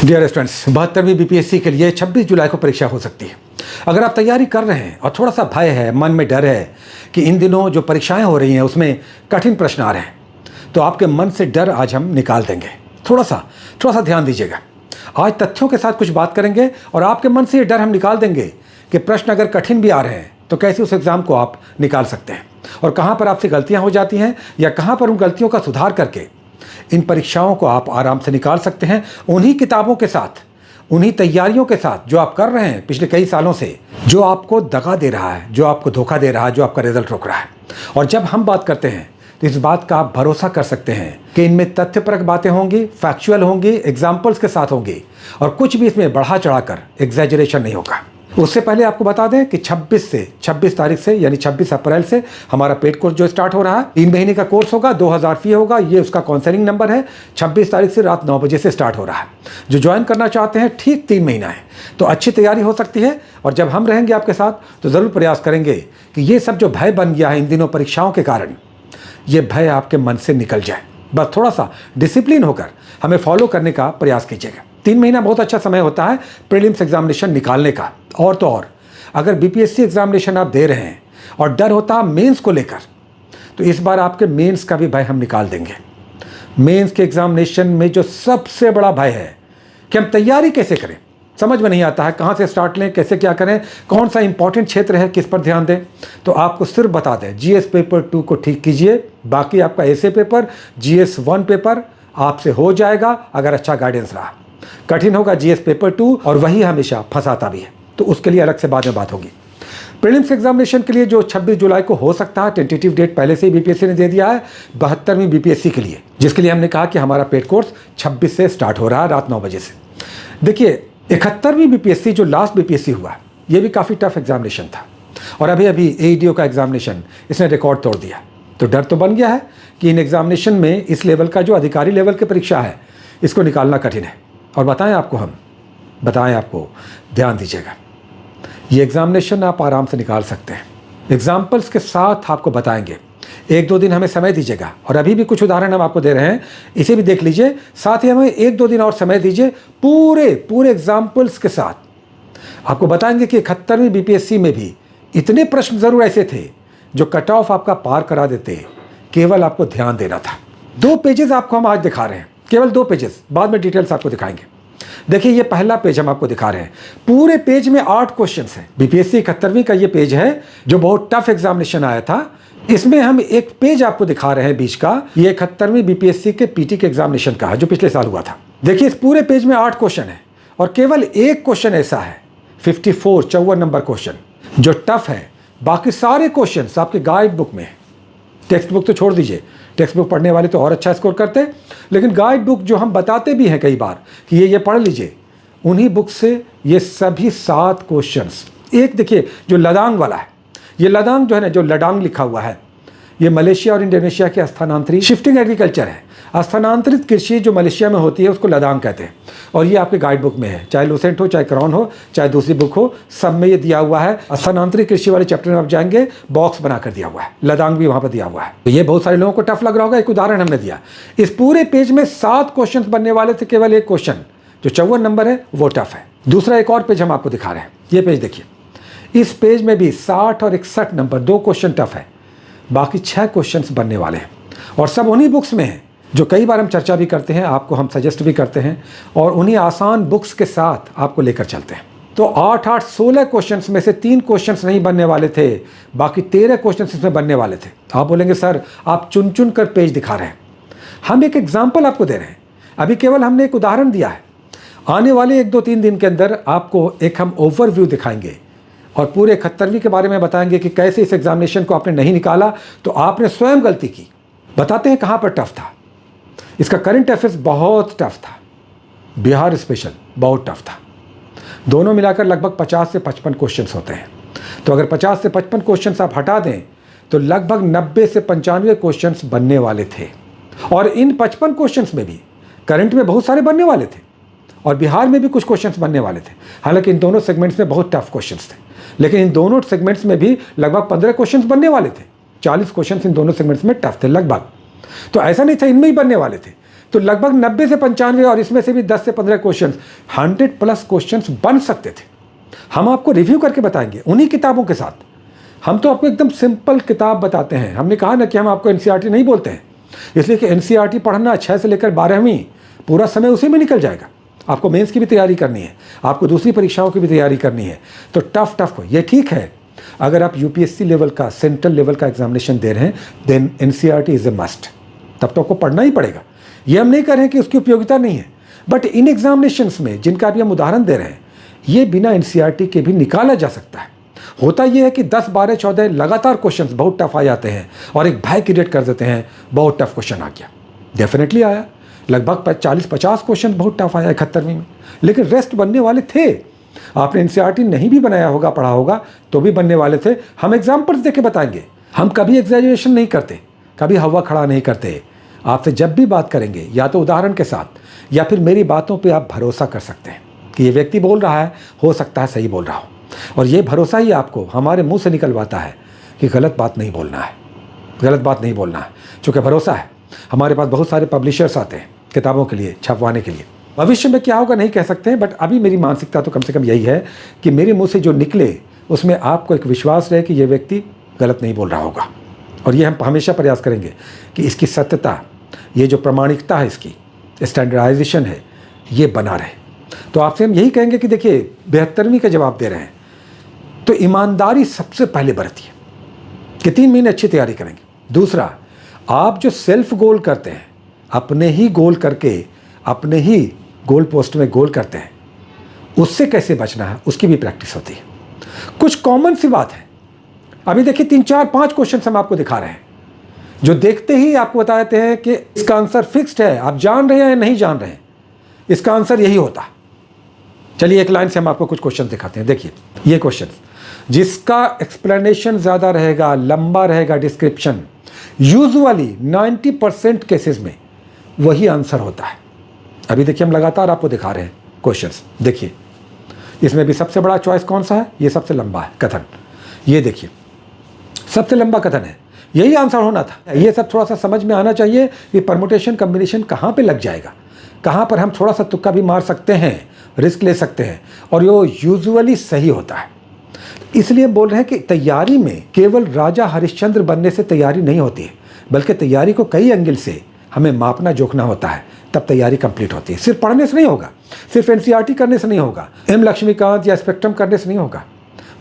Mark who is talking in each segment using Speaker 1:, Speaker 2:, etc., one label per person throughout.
Speaker 1: Dear students, 72वीं BPSC के लिए 26 जुलाई को परीक्षा हो सकती है। अगर आप तैयारी कर रहे हैं और थोड़ा सा भय है, मन में डर है कि इन दिनों जो परीक्षाएं हो रही हैं उसमें कठिन प्रश्न आ रहे हैं, तो आपके मन से डर आज हम निकाल देंगे। थोड़ा सा ध्यान दीजिएगा। आज तथ्यों के साथ कुछ बात करेंगे और आपके मन से ये डर हम निकाल देंगे कि प्रश्न अगर कठिन भी आ रहे हैं तो कैसे उस एग्ज़ाम को आप निकाल सकते हैं और कहाँ पर आपसे गलतियाँ हो जाती हैं या कहाँ पर उन गलतियों का सुधार करके इन परीक्षाओं को आप आराम से निकाल सकते हैं। उन्हीं किताबों के साथ, उन्हीं तैयारियों के साथ जो आप कर रहे हैं पिछले कई सालों से, जो आपको दगा दे रहा है, जो आपको धोखा दे रहा है, जो आपका रिजल्ट रोक रहा है। और जब हम बात करते हैं तो इस बात का आप भरोसा कर सकते हैं कि इनमें तथ्यपरक बातें होंगी, फैक्चुअल होंगी, एग्जाम्पल्स के साथ होंगी और कुछ भी इसमें बढ़ा चढ़ाकर एग्जैजरेशन नहीं होगा। उससे पहले आपको बता दें कि 26 तारीख से यानी 26 अप्रैल से हमारा पेड कोर्स जो स्टार्ट हो रहा है, 3 महीने का कोर्स होगा, 2000 फी होगा। ये उसका काउंसलिंग नंबर है। 26 तारीख से रात 9 बजे से स्टार्ट हो रहा है। जो ज्वाइन करना चाहते हैं, ठीक 3 महीना है तो अच्छी तैयारी हो सकती है। और जब हम रहेंगे आपके साथ तो ज़रूर प्रयास करेंगे कि ये सब जो भय बन गया है इन दिनों परीक्षाओं के कारण, ये भय आपके मन से निकल जाए। बस थोड़ा सा डिसिप्लिन होकर हमें फॉलो करने का प्रयास कीजिएगा। 3 महीना बहुत अच्छा समय होता है प्रीलिम्स एग्जामिनेशन निकालने का। और तो और अगर बीपीएससी एग्जामिनेशन आप दे रहे हैं और डर होता है मेंस को लेकर, तो इस बार आपके मेंस का भी भय हम निकाल देंगे। मेंस के एग्जामिनेशन में जो सबसे बड़ा भय है कि हम तैयारी कैसे करें, समझ में नहीं आता है कहाँ से स्टार्ट लें, कैसे क्या करें, कौन सा इंपॉर्टेंट क्षेत्र है, किस पर ध्यान दें। तो आपको सिर्फ बता दें, जीएस पेपर 2 को ठीक कीजिए, बाकी आपका ऐसे पेपर, जीएस 1 पेपर आपसे हो जाएगा अगर अच्छा गाइडेंस रहा। कठिन होगा जीएस पेपर 2 और वही हमेशा फंसाता भी है, तो उसके लिए अलग से बाद में बात होगी। प्रीलिम्स एग्जामिनेशन के लिए जो 26 जुलाई को हो सकता है, टेंटेटिव डेट पहले से ही बीपीएससी ने दे दिया है 72वीं बीपीएससी के लिए, जिसके लिए हमने कहा कि हमारा पेड कोर्स 26 से स्टार्ट हो रहा है रात 9 बजे से। देखिए, 71वीं बीपीएससी जो लास्ट बीपीएससी हुआ, ये भी काफ़ी टफ एग्जामिनेशन था और अभी एईडीओ का एग्जामिनेशन इसने रिकॉर्ड तोड़ दिया। तो डर तो बन गया है कि इन एग्जामिनेशन में इस लेवल का जो अधिकारी लेवल की परीक्षा है, इसको निकालना कठिन है। और बताएं आपको, ध्यान दीजिएगा, ये एग्जामिनेशन आप आराम से निकाल सकते हैं। एग्जाम्पल्स के साथ आपको बताएंगे। 1-2 दिन हमें समय दीजिएगा और अभी भी कुछ उदाहरण हम आपको दे रहे हैं, इसे भी देख लीजिए। साथ ही हमें 1-2 दिन और समय दीजिए, पूरे एग्जाम्पल्स के साथ आपको बताएंगे कि 71वीं बीपीएससी में भी इतने प्रश्न जरूर ऐसे थे जो कट ऑफ आपका पार करा देते, केवल आपको ध्यान देना था। 2 पेजेस आपको हम आज दिखा रहे हैं, केवल 2 पेजेस, बाद में डिटेल्स आपको दिखाएंगे। देखिए, ये पहला पेज हम आपको दिखा रहे हैं। पूरे पेज में 8 क्वेश्चंस हैं। बीपीएससी 71वीं का ये पेज है जो बहुत टफ एग्जामिनेशन आया था। इसमें हम एक पेज आपको दिखा रहे हैं बीच का, ये 71वीं बीपीएससी के पीटी के एग्जामिनेशन का है जो पिछले साल हुआ था। देखिए, इस पूरे पेज में 8 क्वेश्चन है और केवल एक क्वेश्चन ऐसा है 54 नंबर क्वेश्चन जो टफ है। बाकी सारे क्वेश्चन आपके गाइड बुक में है। टेक्स्ट बुक तो छोड़ दीजिए, टेक्स्ट बुक पढ़ने वाले तो और अच्छा स्कोर करते, लेकिन गाइड बुक जो हम बताते भी हैं कई बार कि ये पढ़ लीजिए, उन्हीं बुक से ये सभी 7 क्वेश्चंस। एक देखिए जो लदांग वाला है, ये लदांग जो है ना, जो लडांग लिखा हुआ है, ये मलेशिया और इंडोनेशिया के स्थानांतरित शिफ्टिंग एग्रीकल्चर है। स्थानांतरित कृषि जो मलेशिया में होती है उसको लदांग कहते हैं और ये आपके गाइड बुक में है, चाहे लुसेंट हो, चाहे क्राउन हो, चाहे दूसरी बुक हो, सब में ये दिया हुआ है। स्थानांतरित कृषि वाले चैप्टर में आप जाएंगे, बॉक्स बनाकर दिया हुआ है, लदांग भी वहाँ पर दिया हुआ है। तो ये बहुत सारे लोगों को टफ लग रहा होगा, एक उदाहरण हमने दिया। इस पूरे पेज में 7 क्वेश्चन बनने वाले थे, केवल एक क्वेश्चन जो 54 नंबर है वो टफ है। दूसरा एक और पेज हम आपको दिखा रहे हैं, ये पेज देखिए। इस पेज में भी 60 और 61 नंबर 2 क्वेश्चन टफ है, बाकी 6 क्वेश्चंस बनने वाले हैं और सब उन्हीं बुक्स में हैं जो कई बार हम चर्चा भी करते हैं, आपको हम सजेस्ट भी करते हैं और उन्हीं आसान बुक्स के साथ आपको लेकर चलते हैं। तो 16 क्वेश्चंस में से 3 क्वेश्चंस नहीं बनने वाले थे, बाकी 13 क्वेश्चंस इसमें बनने वाले थे। आप बोलेंगे सर आप चुन कर पेज दिखा रहे हैं। हम एक एग्जाम्पल आपको दे रहे हैं, अभी केवल हमने एक उदाहरण दिया है। आने वाले 1-2-3 दिन के अंदर आपको एक हम ओवरव्यू दिखाएंगे और पूरे 71वीं के बारे में बताएंगे कि कैसे इस एग्जामिनेशन को आपने नहीं निकाला तो आपने स्वयं गलती की। बताते हैं कहाँ पर टफ था। इसका करंट अफेयर्स बहुत टफ था, बिहार स्पेशल बहुत टफ था। दोनों मिलाकर लगभग 50 से 55 क्वेश्चंस होते हैं। तो अगर 50 से 55 क्वेश्चंस आप हटा दें तो लगभग 90 से 95 क्वेश्चंस बनने वाले थे और इन 55 क्वेश्चंस में भी करंट में बहुत सारे बनने वाले थे और बिहार में भी कुछ क्वेश्चंस बनने वाले थे। हालांकि इन दोनों सेगमेंट्स में बहुत टफ क्वेश्चंस थे, लेकिन इन दोनों सेगमेंट्स में भी लगभग 15 क्वेश्चंस बनने वाले थे। 40 क्वेश्चंस इन दोनों सेगमेंट्स में टफ थे लगभग। तो ऐसा नहीं था इनमें ही बनने वाले थे, तो लगभग 90 से 95 और इसमें से भी 10 से 15 क्वेश्चन 100+ क्वेश्चन बन सकते थे। हम आपको रिव्यू करके बताएंगे उन्हीं किताबों के साथ। हम तो आपको एकदम सिंपल किताब बताते हैं। हमने कहा ना कि हम आपको एनसीईआरटी नहीं बोलते हैं, इसलिए कि एनसीईआरटी पढ़ना 6 से लेकर 12वीं पूरा समय उसी में निकल जाएगा। आपको मेंस की भी तैयारी करनी है, आपको दूसरी परीक्षाओं की भी तैयारी करनी है, तो टफ हो। ये ठीक है, अगर आप यूपीएससी लेवल का, सेंट्रल लेवल का एग्जामिनेशन दे रहे हैं, then NCERT is a must. तब तो आपको पढ़ना ही पड़ेगा। ये हम नहीं कह रहे हैं कि उसकी उपयोगिता नहीं है, बट इन एग्जामिनेशंस में जिनका भी हम उदाहरण दे रहे हैं, ये बिना एनसीईआरटी के भी निकाला जा सकता है। होता यह है कि 10, 12, 14 लगातार क्वेश्चंस बहुत टफ आ जाते हैं और एक भय क्रिएट कर देते हैं, बहुत टफ क्वेश्चन आ गया। डेफिनेटली आया, लगभग 40-50 क्वेश्चन बहुत टफ आया 71वीं में, लेकिन रेस्ट बनने वाले थे। आपने एनसीईआरटी नहीं भी बनाया होगा, पढ़ा होगा, तो भी बनने वाले थे। हम एग्जाम्पल्स देके बताएंगे। हम कभी एग्जैजरेशन नहीं करते, कभी हवा खड़ा नहीं करते। आपसे जब भी बात करेंगे, या तो उदाहरण के साथ या फिर मेरी बातों पे आप भरोसा कर सकते हैं कि ये व्यक्ति बोल रहा है, हो सकता है सही बोल रहा हो। और ये भरोसा ही आपको हमारे मुंह से निकलवाता है कि गलत बात नहीं बोलना है, गलत बात नहीं बोलना है। चूँकि भरोसा है, हमारे पास बहुत सारे पब्लिशर्स आते हैं किताबों के लिए, छपवाने के लिए। भविष्य में क्या होगा नहीं कह सकते हैं, बट अभी मेरी मानसिकता तो कम से कम यही है कि मेरे मुंह से जो निकले उसमें आपको एक विश्वास रहे कि ये व्यक्ति गलत नहीं बोल रहा होगा। और ये हम हमेशा प्रयास करेंगे कि इसकी सत्यता, ये जो प्रामाणिकता है, इसकी स्टैंडर्डाइजेशन है, ये बना रहे। तो आपसे हम यही कहेंगे कि देखिए 72वीं का जवाब दे रहे हैं तो ईमानदारी सबसे पहले बरतिए कि 3 महीने अच्छी तैयारी करेंगे। दूसरा, आप जो सेल्फ गोल करते हैं, अपने ही गोल करके अपने ही गोल पोस्ट में गोल करते हैं, उससे कैसे बचना है उसकी भी प्रैक्टिस होती है। कुछ कॉमन सी बात है। अभी देखिए 3, 4, 5 क्वेश्चन हम आपको दिखा रहे हैं जो देखते ही आपको बता देते हैं कि इसका आंसर फिक्स्ड है। आप जान रहे हैं या नहीं जान रहे हैं, इसका आंसर यही होता। चलिए एक लाइन से हम आपको कुछ क्वेश्चन दिखाते हैं। देखिए ये क्वेश्चन जिसका एक्सप्लेनेशन ज़्यादा रहेगा, लंबा रहेगा डिस्क्रिप्शन, यूजुअली 90% केसेस में वही आंसर होता है। अभी देखिए हम लगातार आपको दिखा रहे हैं क्वेश्चंस। देखिए इसमें भी सबसे बड़ा चॉइस कौन सा है, ये सबसे लंबा है कथन। ये देखिए सबसे लंबा कथन है, यही आंसर होना था। ये सब थोड़ा सा समझ में आना चाहिए कि परमुटेशन कम्बिनेशन कहाँ पे लग जाएगा, कहाँ पर हम थोड़ा सा तुक्का भी मार सकते हैं, रिस्क ले सकते हैं, और ये यूजुअली सही होता है। इसलिए बोल रहे हैं कि तैयारी में केवल राजा हरिश्चंद्र बनने से तैयारी नहीं होती है, बल्कि तैयारी को कई एंगल से हमें मापना जोखना होता है, तब तैयारी कंप्लीट होती है। सिर्फ पढ़ने से नहीं होगा, सिर्फ एनसीईआरटी करने से नहीं होगा, एम लक्ष्मीकांत या स्पेक्ट्रम करने से नहीं होगा।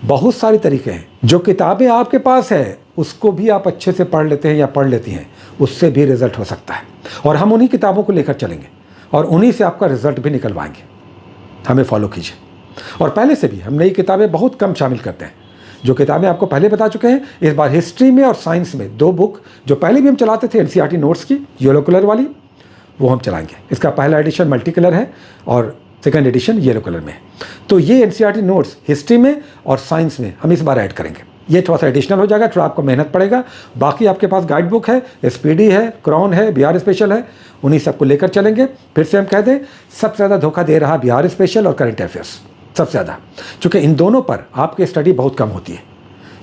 Speaker 1: बहुत सारे तरीके हैं। जो किताबें आपके पास है उसको भी आप अच्छे से पढ़ लेते हैं या पढ़ लेती हैं, उससे भी रिजल्ट हो सकता है। और हम उन्हीं किताबों को लेकर चलेंगे और उन्हीं से आपका रिजल्ट भी निकलवाएंगे। हमें फॉलो कीजिए। और पहले से भी हम नई किताबें बहुत कम शामिल करते हैं। जो किताबें आपको पहले बता चुके हैं, इस बार हिस्ट्री में और साइंस में 2 बुक जो पहले भी हम चलाते थे एनसीईआरटी नोट्स की, येलो कलर वाली, वो हम चलाएंगे। इसका पहला एडिशन मल्टी कलर है और सेकंड एडिशन येलो कलर में है। तो ये एनसीईआरटी नोट्स हिस्ट्री में और साइंस में हम इस बार ऐड करेंगे। ये थोड़ा सा एडिशनल हो जाएगा, थोड़ा आपको मेहनत पड़ेगा। बाकी आपके पास गाइड बुक है, एसपीडी है, क्रॉन है, बिहार स्पेशल है, उन्हीं सबको लेकर चलेंगे। फिर से हम कह दें, सबसे ज़्यादा धोखा दे रहा बिहार स्पेशल और करंट अफेयर्स सबसे ज़्यादा, चूँकि इन दोनों पर आपकी स्टडी बहुत कम होती है।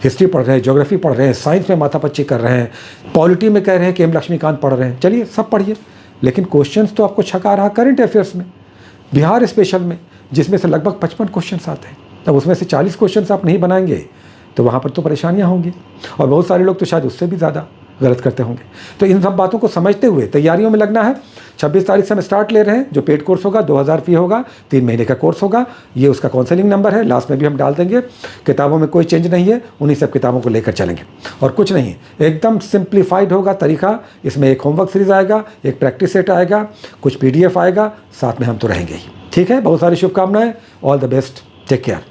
Speaker 1: हिस्ट्री पढ़ रहे हैं, ज्योग्राफी पढ़ रहे हैं, साइंस में माथापच्ची कर रहे हैं, पॉलिटी में कह रहे हैं कि एम लक्ष्मीकांत पढ़ रहे हैं। चलिए सब पढ़िए, लेकिन क्वेश्चंस तो आपको छका रहा करंट अफेयर्स में, बिहार स्पेशल में, जिसमें से लगभग 55 क्वेश्चंस आते हैं। तब उसमें से 40 क्वेश्चंस आप नहीं बनाएंगे तो वहाँ पर तो परेशानियाँ होंगी, और बहुत सारे लोग तो शायद उससे भी ज़्यादा गलत करते होंगे। तो इन सब बातों को समझते हुए तैयारियों में लगना है। 26 तारीख से हम स्टार्ट ले रहे हैं, जो पेड कोर्स होगा, 2000 फी होगा, 3 महीने का कोर्स होगा। ये उसका काउंसलिंग नंबर है, लास्ट में भी हम डाल देंगे। किताबों में कोई चेंज नहीं है, उन्हीं सब किताबों को लेकर चलेंगे और कुछ नहीं, एकदम सिंप्लीफाइड होगा तरीका। इसमें एक होमवर्क सीरीज आएगा, एक प्रैक्टिस सेट आएगा, कुछ PDF आएगा, साथ में हम तो रहेंगे ही। ठीक है, बहुत सारी शुभकामनाएं, all the best, take care.